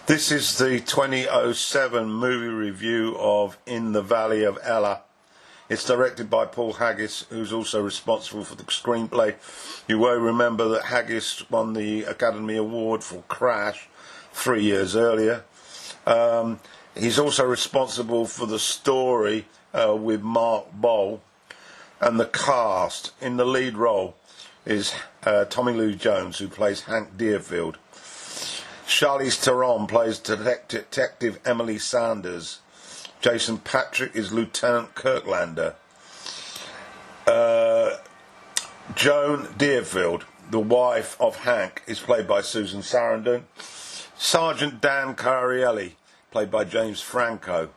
This is the 2007 movie review of In the Valley of Ellah. It's directed by Paul Haggis, who's also responsible for the screenplay. You will remember that Haggis won the Academy Award for Crash 3 years earlier. He's also responsible for the story with Mark Bowl, and the cast. In the lead role is Tommy Lee Jones, who plays Hank Deerfield. Charlize Theron plays Detective Emily Sanders. Jason Patric is Lieutenant Kirklander. Joan Deerfield, the wife of Hank, is played by Susan Sarandon. Sergeant Dan Carielli, played by James Franco.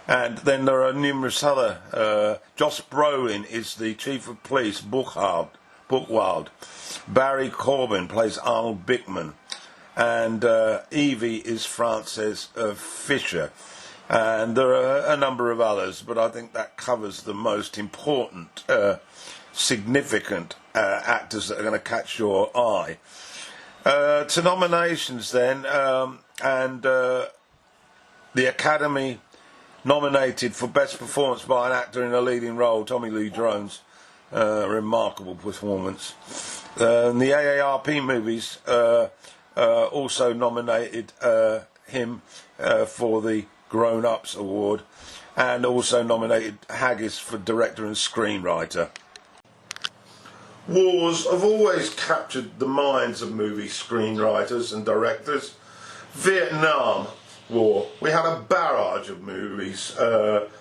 And then there are numerous other. Josh Brolin is the Chief of Police, Buchwald. Barry Corbin plays Arnold Bickman. And Evie is Frances Fisher. And there are a number of others, but I think that covers the most important, significant actors that are going to catch your eye. To nominations then, and the Academy nominated for Best Performance by an Actor in a Leading Role, Tommy Lee Jones, remarkable performance. And the AARP movies also nominated him for the Grown Ups Award, and also nominated Haggis for Director and Screenwriter. Wars have always captured the minds of movie screenwriters and directors. Vietnam War, we had a barrage of movies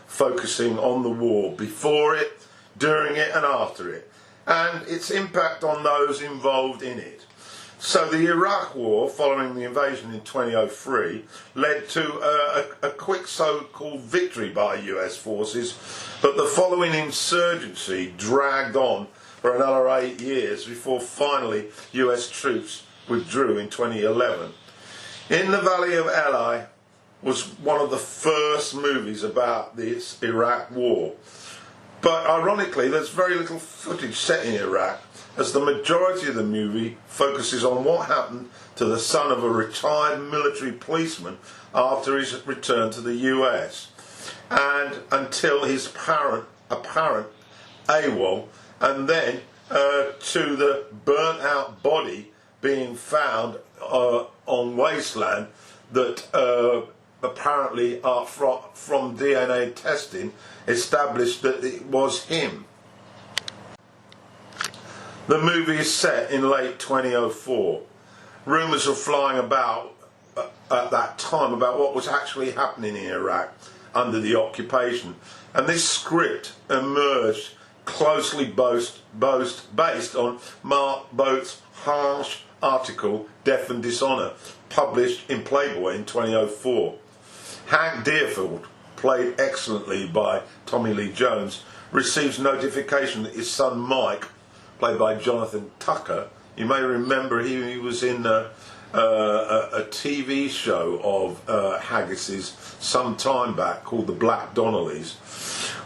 focusing on the war, before it, during it and after it, and its impact on those involved in it. So the Iraq War, following the invasion in 2003, led to a quick so-called victory by US forces, but the following insurgency dragged on for another 8 years before finally US troops withdrew in 2011. In the Valley of Ellah was one of the first movies about this Iraq War. But ironically, there's very little footage set in Iraq, as the majority of the movie focuses on what happened to the son of a retired military policeman after his return to the US, and until his apparent AWOL, and then to the burnt out body being found on wasteland that apparently from DNA testing established that it was him. The movie is set in late 2004. Rumours are flying about at that time about what was actually happening in Iraq under the occupation, and this script emerged closely based on Mark Boat's harsh article Death and Dishonour, published in Playboy in 2004. Hank Deerfield, played excellently by Tommy Lee Jones, receives notification that his son Mike, played by Jonathan Tucker, you may remember he was in a TV show of Haggis's some time back called The Black Donnellys.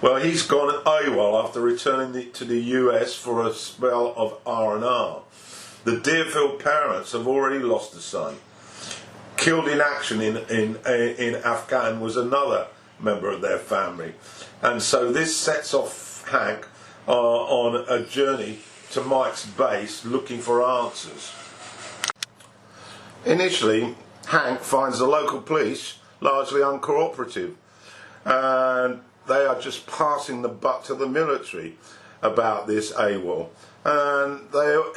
Well, he's gone AWOL after returning to the US for a spell of R&R. The Deerfield parents have already lost a son. Killed in action in Afghan was another member of their family. And so this sets off Hank on a journey to Mike's base looking for answers. Initially, Hank finds the local police largely uncooperative, and they are just passing the buck to the military about this AWOL. And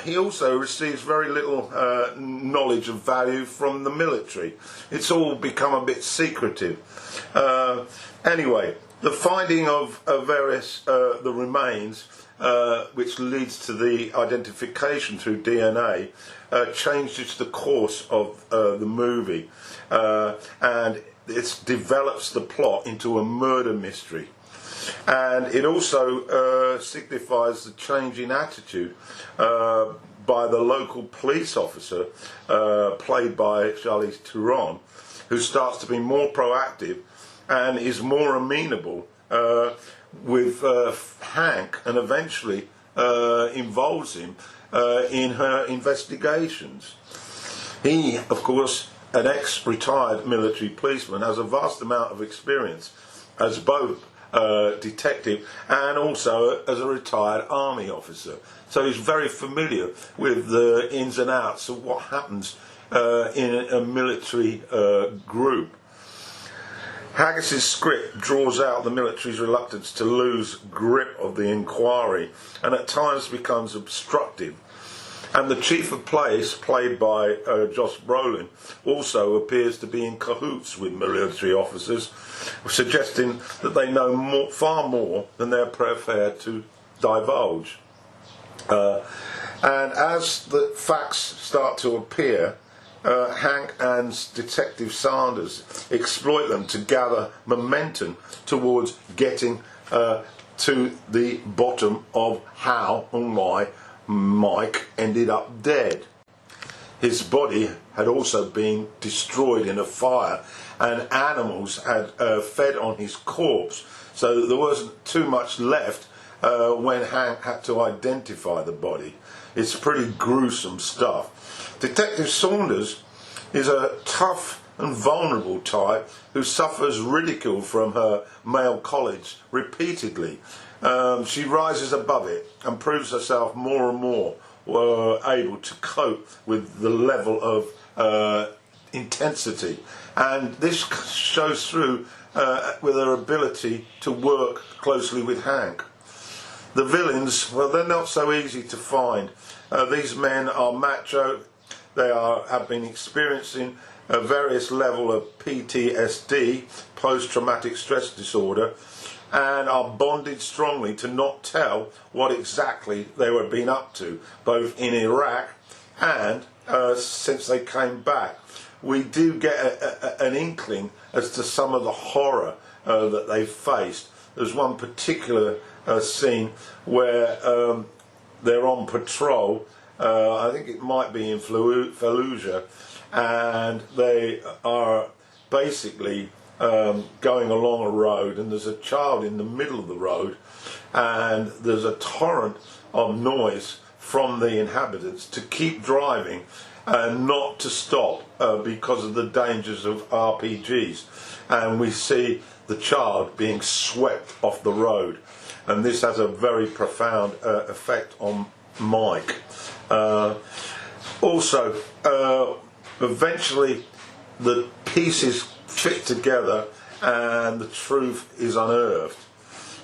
he also receives very little knowledge of value from the military. It's all become a bit secretive. Anyway, the finding of the remains, which leads to the identification through DNA, changes the course of the movie, and it develops the plot into a murder mystery. And it also signifies the change in attitude by the local police officer, played by Charlize Theron, who starts to be more proactive and is more amenable with Hank, and eventually involves him in her investigations. He, of course, an ex-retired military policeman, has a vast amount of experience as both detective and also as a retired army officer. So he's very familiar with the ins and outs of what happens in a military group. Haggis's script draws out the military's reluctance to lose grip of the inquiry and at times becomes obstructive. And the chief of police, played by Josh Brolin, also appears to be in cahoots with military officers, suggesting that they know far more than they're prepared to divulge. And as the facts start to appear, Hank and Detective Sanders exploit them to gather momentum towards getting to the bottom of how and why Mike ended up dead. His body had also been destroyed in a fire, and animals had fed on his corpse, so there wasn't too much left when Hank had to identify the body. It's pretty gruesome stuff. Detective Saunders is a tough and vulnerable type who suffers ridicule from her male colleagues repeatedly. She rises above it and proves herself more and more able to cope with the level of intensity, and this shows through with her ability to work closely with Hank. The villains, well, they're not so easy to find. These men are macho. They have been experiencing a various level of PTSD, post-traumatic stress disorder, and are bonded strongly to not tell what exactly they were being up to, both in Iraq and since they came back. We do get an inkling as to some of the horror that they've faced. There's one particular scene where they're on patrol, I think it might be in Fallujah, and they are basically going along a road, and there's a child in the middle of the road, and there's a torrent of noise from the inhabitants to keep driving and not to stop because of the dangers of RPGs. And we see the child being swept off the road, and this has a very profound effect on Mike. Also, eventually the pieces fit together and the truth is unearthed.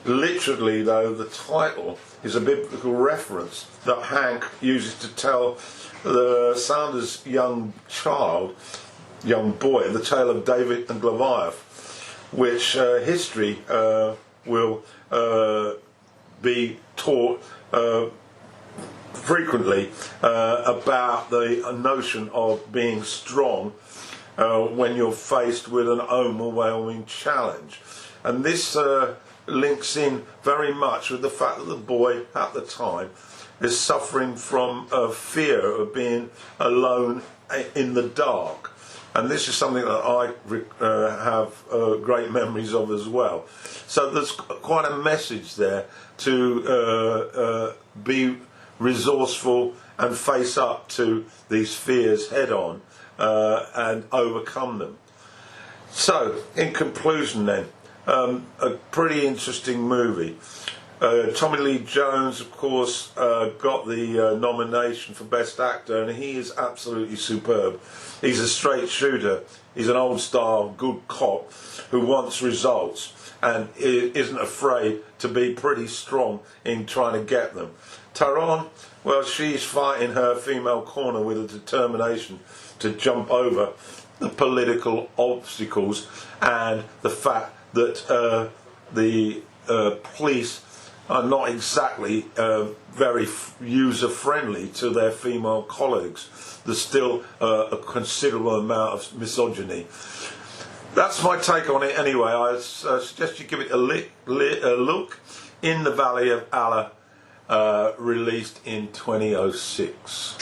Literally, though, the title is a biblical reference that Hank uses to tell the Sanders' young boy, the tale of David and Goliath, which history will be taught frequently about the notion of being strong when you're faced with an overwhelming challenge. And this links in very much with the fact that the boy at the time is suffering from a fear of being alone in the dark. And this is something that I have great memories of as well. So there's quite a message there to be resourceful and face up to these fears head on and overcome them. So, in conclusion then, a pretty interesting movie. Tommy Lee Jones, of course, got the nomination for Best Actor, and he is absolutely superb. He's a straight shooter. He's an old-style good cop who wants results and isn't afraid to be pretty strong in trying to get them. Taron, well, she's fighting her female corner with a determination to jump over the political obstacles and the fact that the police are not exactly very user-friendly to their female colleagues. There's still a considerable amount of misogyny. That's my take on it anyway. I suggest you give it a look. In the Valley of Allah, released in 2006.